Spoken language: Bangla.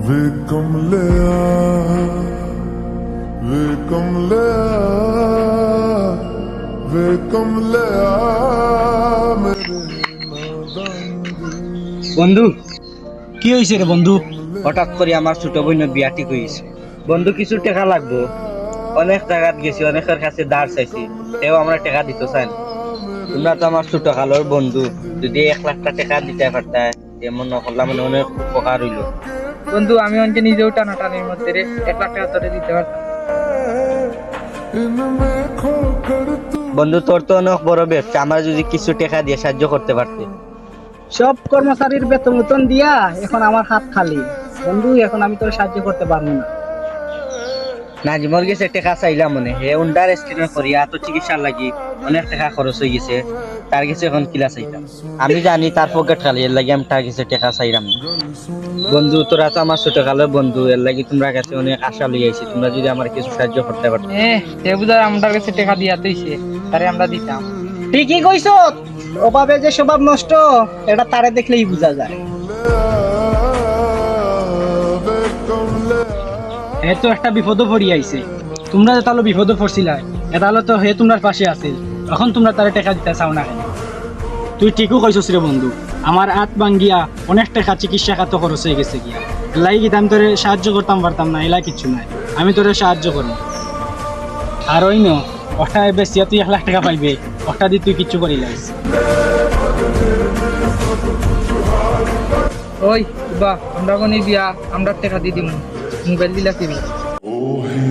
वे कमलिया वे कमलिया वे कमलिया मेरे नादान বন্ধু কি হয়েছে রে বন্ধু? হঠাৎ করে আমার ছোট বোনের বিয়া ঠিক হয়েছে বন্ধু, কিছু টাকা লাগবো। অনেক জায়গাত গেছি, অনেকের কাছে ধার চাইছি, তেও আমরা টাকা দিতে চাই না। তোমরা তো আমার ছোট কালোর বন্ধু, যদি 1 লাখ টাকা দিতে পারতাম এমন করলাম মানে অনেক উপকার হইল। বন্ধু আমি অনেকে নিজেও টানাটানির মধ্যে রে 1 লাখ টাকা তোরে দিতে পারতাম। इनमें खोकर तू বন্ধু তোর তো অনেক বড় ব্যবসা, আমার যদি কিছু টাকা দিয়ে সাহায্য করতে পারতে। সব কর্মচারীর বেতন বেতন দিয়া এখন আমার হাত খালি বন্ধু, এখন আমি তোর সাহায্য করতে পারবো না। নাজিমর গেছে টাকা চাইলাম মনে হে উন্ডার স্ক্রিনে করিয়া তো চিকিৎসার লাগি অনেক টাকা খরচ হয়ে গেছে, তার কাছে এখন কিলা চাইতাম। আমি জানি তার পকেট খালি, এর লাগি আমি তার কাছে টাকা চাইলাম না। বন্ধু তোরা তো আমার ছোট কালের বন্ধু, এর লাগি তোমরা কাছে অনেক আশা লই আইছি, তোমরা যদি আমার কিছু সাহায্য করতে পারতো। সে বুঝার আমার কাছে টাকা দিয়া তুইছে তারে আমরা দিতাম। ঠিকই কইছ, অভাবে যে স্বভাব নষ্ট এটা তারে দেখলেই বোঝা যায়। वे कमलिया হে তো একটা বিপদও পড়ি আইছে, তোমরা যে তাহলে বিপদও পড়ছিলা এটা হলো তো হে তোমার পাশে আছে, এখন তোমরা তারে টাকা দিতে চাও না কেন? তুই ঠিকও কইছস রে বন্ধু, আমার হাত ভাঙ্গিয়া অনেক টাকা চিকিৎসা খাতে খরচ হয়ে গেছে গিয়া, এলাই কি আমি তোরে সাহায্য করতাম পারতাম না? এলা কিছু নাই, আমি তোরে সাহায্য করব। আর ওই ন ওটা বেশিয়া তুই 1 লাখ টাকা পাইবে, ওটা দিয়ে তুই কিচ্ছু করি লাইস। ওই বা আমরা কোনি বিয়া আমরা টাকা দিয়ে দিমু, মোবাইল দিলা কিবি। ओ ही